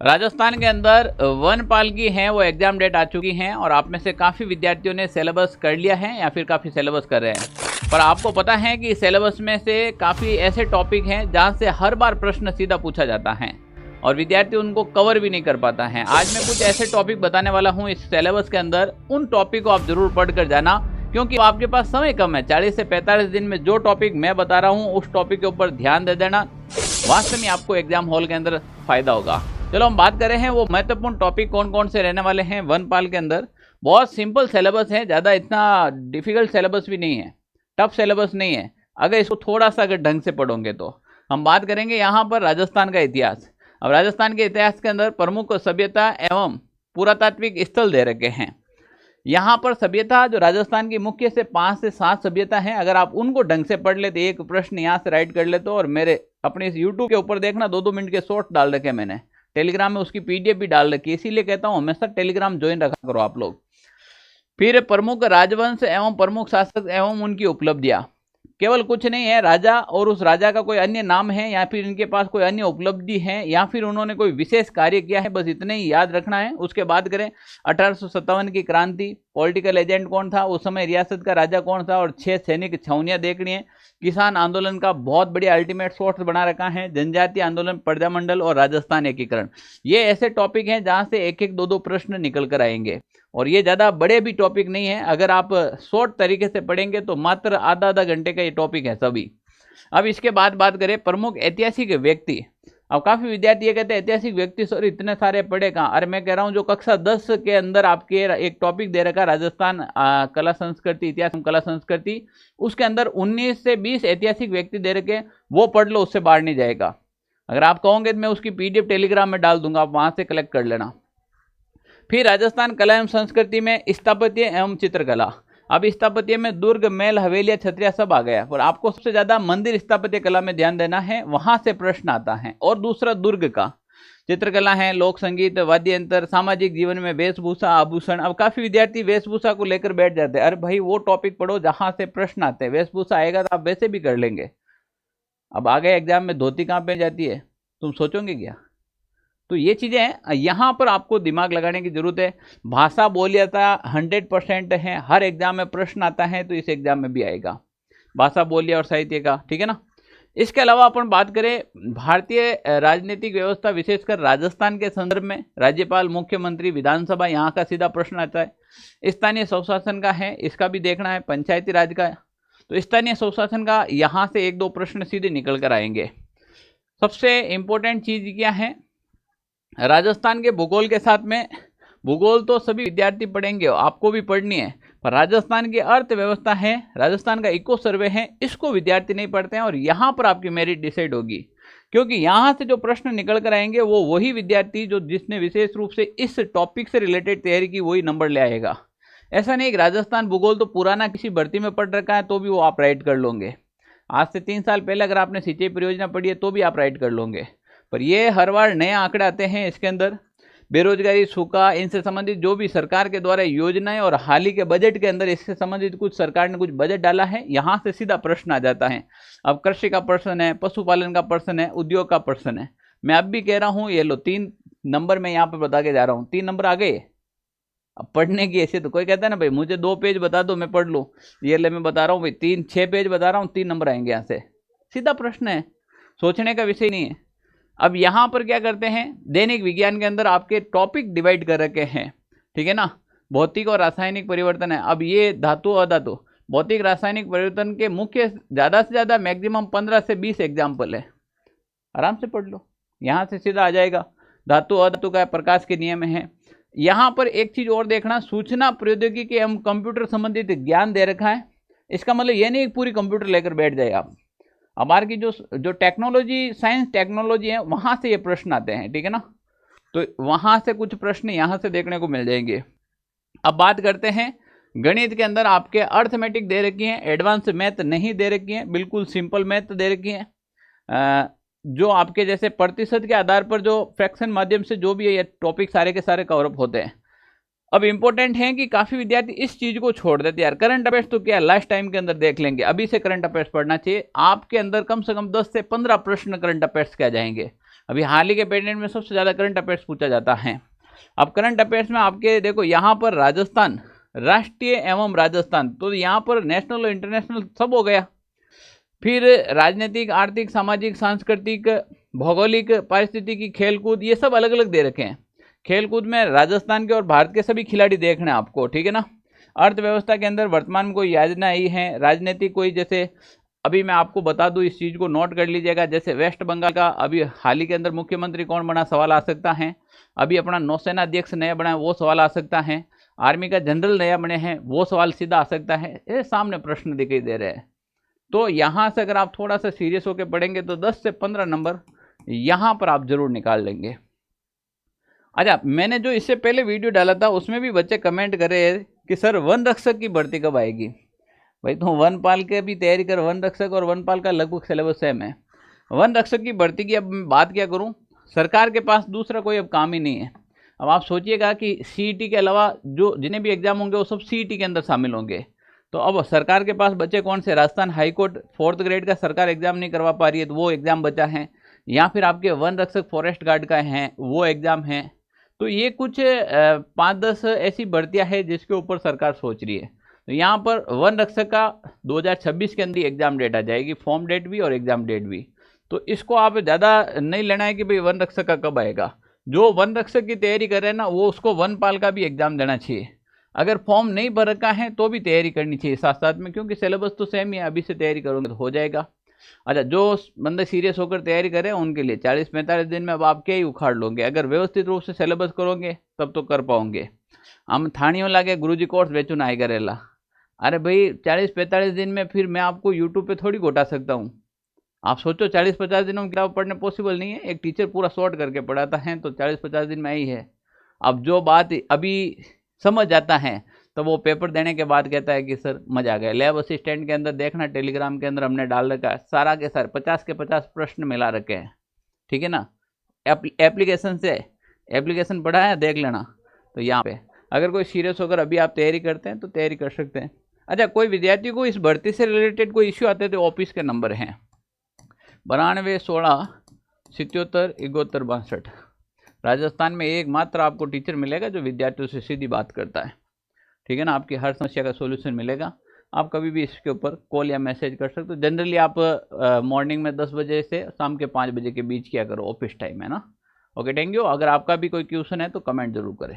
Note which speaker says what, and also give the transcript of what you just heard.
Speaker 1: राजस्थान के अंदर वनपाल की हैं वो एग्जाम डेट आ चुकी हैं और आप में से काफ़ी विद्यार्थियों ने सिलेबस कर लिया है या फिर काफ़ी सिलेबस कर रहे हैं। पर आपको पता है कि सिलेबस में से काफ़ी ऐसे टॉपिक हैं जहां से हर बार प्रश्न सीधा पूछा जाता है और विद्यार्थी उनको कवर भी नहीं कर पाता है। आज मैं कुछ ऐसे टॉपिक बताने वाला हूँ इस सिलेबस के अंदर, उन टॉपिक को आप जरूर पढ़ कर जाना क्योंकि आपके पास समय कम है। 40 से 45 दिन में जो टॉपिक मैं बता रहा हूँ उस टॉपिक के ऊपर ध्यान दे देना, वास्तव में आपको एग्जाम हॉल के अंदर फायदा होगा। चलो हम बात कर रहे हैं वो महत्वपूर्ण टॉपिक कौन कौन से रहने वाले हैं वनपाल के अंदर। बहुत सिंपल सिलेबस है, ज़्यादा इतना डिफिकल्ट सिलेबस भी नहीं है, टफ सिलेबस नहीं है अगर इसको थोड़ा सा अगर ढंग से पढ़ोगे तो। हम बात करेंगे यहाँ पर राजस्थान का इतिहास। अब राजस्थान के इतिहास के अंदर प्रमुख सभ्यता एवं पुरातात्विक स्थल दे रखे हैं। यहाँ पर सभ्यता जो राजस्थान की मुख्य से 5 से 7 सभ्यता हैं, अगर आप उनको ढंग से पढ़ ले तो एक प्रश्न यहाँ से राइट कर ले तो। और मेरे अपने इस यूट्यूब के ऊपर देखना 2-2 मिनट के शॉर्ट डाल रखे मैंने, टेलीग्राम में उसकी पीडीएफ भी डाल रखी है, इसीलिए कहता हूँ हमेशा टेलीग्राम ज्वाइन रखा करो आप लोग। फिर प्रमुख राजवंश एवं प्रमुख शासक एवं उनकी उपलब्धियां, केवल कुछ नहीं है, राजा और उस राजा का कोई अन्य नाम है या फिर इनके पास कोई अन्य उपलब्धि है या फिर उन्होंने कोई विशेष कार्य किया है, बस इतने ही याद रखना है। उसके बाद करें 1857 की क्रांति, पॉलिटिकल एजेंट कौन था उस समय, रियासत का राजा कौन था और 6 सैनिक छावनियां देखनी है। किसान आंदोलन का बहुत बढ़िया अल्टीमेट सोर्स बना रखा है, जनजातीय आंदोलन, प्रजामंडल और राजस्थान एकीकरण। ये ऐसे टॉपिक हैं जहां से एक एक दो दो प्रश्न निकल कर आएंगे और ये ज़्यादा बड़े भी टॉपिक नहीं है। अगर आप शॉर्ट तरीके से पढ़ेंगे तो मात्र आधा घंटे का ये टॉपिक है सभी। अब इसके बाद बात करें प्रमुख ऐतिहासिक व्यक्ति। अब काफ़ी विद्यार्थी ये कहते हैं ऐतिहासिक व्यक्ति सर इतने सारे पढ़े कहाँ। अरे मैं कह रहा हूँ जो कक्षा 10 के अंदर आपके एक टॉपिक दे रखा राजस्थान कला संस्कृति, इतिहास कला संस्कृति, उसके अंदर 19 से 20 ऐतिहासिक व्यक्ति दे रखे, वो पढ़ लो, उससे बाहर नहीं जाएगा। अगर आप कहोगे तो मैं उसकी पीडीएफ टेलीग्राम में डाल दूंगा, आप वहाँ से कलेक्ट कर लेना। फिर राजस्थान कला एवं संस्कृति में स्थापत्य एवं चित्रकला। अब स्थापत्य में दुर्ग, महल, हवेलियां, छतरिया सब आ गया, पर आपको सबसे ज्यादा मंदिर स्थापत्य कला में ध्यान देना है, वहां से प्रश्न आता है। और दूसरा दुर्ग का चित्रकला है, लोक संगीत, वाद्य यंत्र, सामाजिक जीवन में वेशभूषा, आभूषण। अब काफी विद्यार्थी वेशभूषा को लेकर बैठ जाते हैं, अरे भाई वो टॉपिक पढ़ो जहां से प्रश्न आते हैं, वेशभूषा आएगा तो आप वैसे भी कर लेंगे। अब आगे एग्जाम में धोती कहाँ पहन जाती है तुम सोचोगे क्या? तो ये चीज़ें यहाँ पर आपको दिमाग लगाने की जरूरत है। भाषा बोलियता 100% है, हर एग्जाम में प्रश्न आता है तो इस एग्जाम में भी आएगा भाषा बोलिया और साहित्य का, ठीक है ना। इसके अलावा अपन बात करें भारतीय राजनीतिक व्यवस्था, विशेषकर राजस्थान के संदर्भ में राज्यपाल, मुख्यमंत्री, विधानसभा, यहाँ का सीधा प्रश्न आता है। स्थानीय स्वशासन का है, इसका भी देखना है, पंचायती राज का, तो स्थानीय स्वशासन का यहाँ से 1-2 प्रश्न सीधे निकल कर आएंगे। सबसे इंपॉर्टेंट चीज क्या है, राजस्थान के भूगोल के साथ में, भूगोल तो सभी विद्यार्थी पढ़ेंगे, आपको भी पढ़नी है, पर राजस्थान की अर्थव्यवस्था है, राजस्थान का इको सर्वे है, इसको विद्यार्थी नहीं पढ़ते हैं और यहाँ पर आपकी मेरिट डिसाइड होगी क्योंकि यहाँ से जो प्रश्न निकल कर आएंगे वो वही विद्यार्थी जो जिसने विशेष रूप से इस टॉपिक से रिलेटेड तैयारी की वही नंबर ले आएगा। ऐसा नहीं कि राजस्थान भूगोल तो पुराना किसी भर्ती में पढ़ रखा है तो भी वो आप राइट कर लोगे। आज से 3 साल पहले अगर आपने सिंचाई परियोजना पढ़ी है तो भी आप राइट कर लोगे, पर ये हर बार नए आंकड़े आते हैं इसके अंदर। बेरोजगारी, सूखा, इनसे संबंधित जो भी सरकार के द्वारा योजनाएं और हाल ही के बजट के अंदर इससे संबंधित कुछ सरकार ने कुछ बजट डाला है, यहाँ से सीधा प्रश्न आ जाता है। अब कृषि का प्रश्न है, पशुपालन का प्रश्न है, उद्योग का प्रश्न है। मैं अब भी कह रहा हूँ ये लो 3 नंबर मैं यहाँ पे बता के जा रहा हूँ, 3 नंबर आ गए। अब पढ़ने की ऐसे तो कोई कहता है ना भाई मुझे 2 पेज बता दो मैं पढ़ लूँ, ये ले मैं बता रहा हूँ भाई 6 पेज बता रहा हूँ, 3 नंबर आएंगे यहाँ से, सीधा प्रश्न है, सोचने का विषय नहीं है। अब यहाँ पर क्या करते हैं, दैनिक विज्ञान के अंदर आपके टॉपिक डिवाइड कर रखे हैं, ठीक है ना। भौतिक और रासायनिक परिवर्तन है, अब ये धातु अधातु, भौतिक रासायनिक परिवर्तन के मुख्य ज़्यादा से ज़्यादा मैक्सिमम 15 से 20 एग्जाम्पल है, आराम से पढ़ लो, यहाँ से सीधा आ जाएगा। धातु अधातु का प्रकाश के नियम है। यहाँ पर एक चीज़ और देखना, सूचना प्रौद्योगिकी एवं कंप्यूटर संबंधित ज्ञान दे रखा है। इसका मतलब ये नहीं पूरी कंप्यूटर लेकर बैठ जाए आप, हमारे की जो टेक्नोलॉजी, साइंस टेक्नोलॉजी है वहाँ से ये प्रश्न आते हैं, ठीक है ना। तो वहाँ से कुछ प्रश्न यहाँ से देखने को मिल जाएंगे। अब बात करते हैं गणित के अंदर आपके अर्थमेटिक दे रखी हैं, एडवांस मैथ नहीं दे रखी हैं, बिल्कुल सिंपल मैथ दे रखी हैं। जो आपके जैसे प्रतिशत के आधार पर जो फ्रैक्शन माध्यम से जो भी ये टॉपिक सारे के सारे कवर अप होते हैं। अब इंपॉर्टेंट है कि काफी विद्यार्थी इस चीज को छोड़ देते हैं, यार करंट अफेयर्स तो क्या लास्ट टाइम के अंदर देख लेंगे, अभी से करंट अफेयर्स पढ़ना चाहिए। आपके अंदर कम से कम 10 से 15 प्रश्न करंट अफेयर्स के आ जाएंगे, अभी हाल ही के पेटेंट में सबसे ज़्यादा करंट अफेयर्स पूछा जाता है। अब करंट अफेयर्स में आपके देखो यहाँ पर राजस्थान, राष्ट्रीय एवं राजस्थान, तो यहाँ पर नेशनल और इंटरनेशनल सब हो गया। फिर राजनीतिक, आर्थिक, सामाजिक, सांस्कृतिक, भौगोलिक, पारिस्थितिकी, खेलकूद, ये सब अलग अलग दे रखे हैं। खेलकूद में राजस्थान के और भारत के सभी खिलाड़ी देखने हैं आपको, ठीक है ना। अर्थव्यवस्था के अंदर वर्तमान में कोई योजना आई है, राजनीतिक कोई, जैसे अभी मैं आपको बता दूं, इस चीज़ को नोट कर लीजिएगा, जैसे वेस्ट बंगाल का अभी हाल ही के अंदर मुख्यमंत्री कौन बना, सवाल आ सकता है। अभी अपना नौसेना अध्यक्ष नया बना है, वो सवाल आ सकता है। आर्मी का जनरल नया बने हैं, वो सवाल सीधा आ सकता है। ये सामने प्रश्न दिखाई दे रहे हैं। तो यहाँ से अगर आप थोड़ा सा सीरियस होकर पढ़ेंगे तो 10 से 15 नंबर यहाँ पर आप जरूर निकाल लेंगे। अच्छा, मैंने जो इससे पहले वीडियो डाला था उसमें भी बच्चे कमेंट कर रहे हैं कि सर वन रक्षक की भर्ती कब आएगी। भाई तो वनपाल के भी तैयारी कर, वन रक्षक और वनपाल का लगभग सिलेबस सेम है। वन रक्षक की भर्ती की अब मैं बात क्या करूं, सरकार के पास दूसरा कोई अब काम ही नहीं है। अब आप सोचिएगा कि सीईटी के अलावा जो जिन्हें भी एग्जाम होंगे वो सब सीईटी के अंदर शामिल होंगे। तो अब सरकार के पास बचे कौन से, राजस्थान हाईकोर्ट 4th ग्रेड का सरकार एग्जाम नहीं करवा पा रही है तो वो एग्जाम बचा है, या फिर आपके वन रक्षक फॉरेस्ट गार्ड का है वो एग्जाम है। तो ये कुछ 5-10 ऐसी भर्तियां हैं जिसके ऊपर सरकार सोच रही है। तो यहाँ पर वन रक्षक का 2026 के अंदर एग्जाम डेट आ जाएगी, फॉर्म डेट भी और एग्जाम डेट भी। तो इसको आप ज़्यादा नहीं लेना है कि भाई वन रक्षक का कब आएगा। जो वन रक्षक की तैयारी कर रहे हैं ना, वो उसको वनपाल का भी एग्जाम देना चाहिए। अगर फॉर्म नहीं भर रखा है तो भी तैयारी करनी चाहिए साथ साथ में, क्योंकि सिलेबस तो सेम ही है, अभी से तैयारी करोगे तो हो जाएगा। अच्छा, जो बंदे सीरियस होकर तैयारी करें उनके लिए 40-45 दिन में अब आप क्या ही उखाड़ लोगे। अगर व्यवस्थित रूप से सिलेबस करोगे तब तो कर पाओगे। हम थानियों लागे गुरुजी कोर्स बेचू ना आई करेला, अरे भाई 40-45 दिन में फिर मैं आपको यूट्यूब पे थोड़ी घोटा सकता हूँ। आप सोचो 40-50 दिनों में किताब पढ़ने पॉसिबल नहीं है। एक टीचर पूरा शॉर्ट करके पढ़ाता है तो 40-50 दिन में आई है। अब जो बात अभी समझ जाता है तो वो पेपर देने के बाद कहता है कि सर मजा आ गया। लैब असिस्टेंट के अंदर देखना, टेलीग्राम के अंदर हमने डाल रखा है, सारा के सारे 50 के 50 प्रश्न मिला रखे हैं, ठीक है ना। एप्लीकेशन से एप्लीकेशन पढ़ा है, देख लेना। तो यहाँ पे अगर कोई सीरियस होकर अभी आप तैयारी करते हैं तो तैयारी कर सकते हैं। अच्छा, कोई विद्यार्थी को इस भर्ती से रिलेटेड कोई इश्यू आते तो ऑफिस के नंबर हैं 92 16 77 71 62। राजस्थान में एकमात्र आपको टीचर मिलेगा जो विद्यार्थियों से सीधी बात करता है, ठीक है ना। आपकी हर समस्या का सोल्यूशन मिलेगा। आप कभी भी इसके ऊपर कॉल या मैसेज कर सकते हो। जनरली आप मॉर्निंग में 10 बजे से शाम के 5 बजे के बीच किया करो, ऑफिस टाइम है ना। Okay, thank you. अगर आपका भी कोई क्वेश्चन है तो कमेंट जरूर करें।